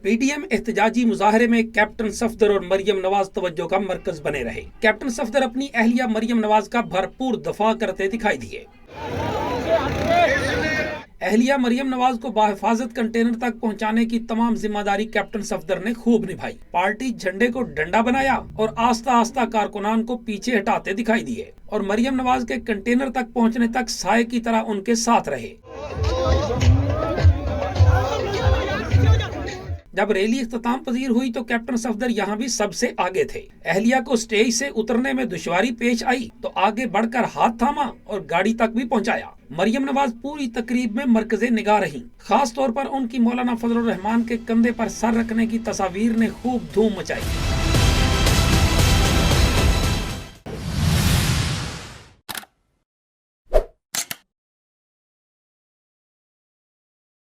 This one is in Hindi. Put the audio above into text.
पीडीएम एहतजाजी मुजाहरे में कैप्टन सफदर और मरियम नवाज तवज्जो का मरकज बने रहे। कैप्टन सफदर अपनी अहलिया मरियम नवाज का भरपूर दफा करते दिखाई दिए। अहलिया मरियम नवाज को बाहिफाजत कंटेनर तक पहुंचाने की तमाम जिम्मेदारी कैप्टन सफदर ने खूब निभाई। पार्टी झंडे को डंडा बनाया और आस्ता आस्ता कारकुनान को पीछे हटाते दिखाई दिए और मरियम नवाज के कंटेनर तक पहुंचने तक साए की तरह उनके साथ रहे। जब रैली इख्तिताम पजीर हुई तो कैप्टन सफदर यहाँ भी सबसे आगे थे। अहलिया को स्टेज से उतरने में दुश्वारी पेश आई तो आगे बढ़कर हाथ थामा और गाड़ी तक भी पहुँचाया। मरियम नवाज पूरी तकरीब में मरकज़े निगाह रहीं। खास तौर पर उनकी मौलाना फजलुर रहमान के कंधे पर सर रखने की तस्वीर ने खूब धूम मचाई।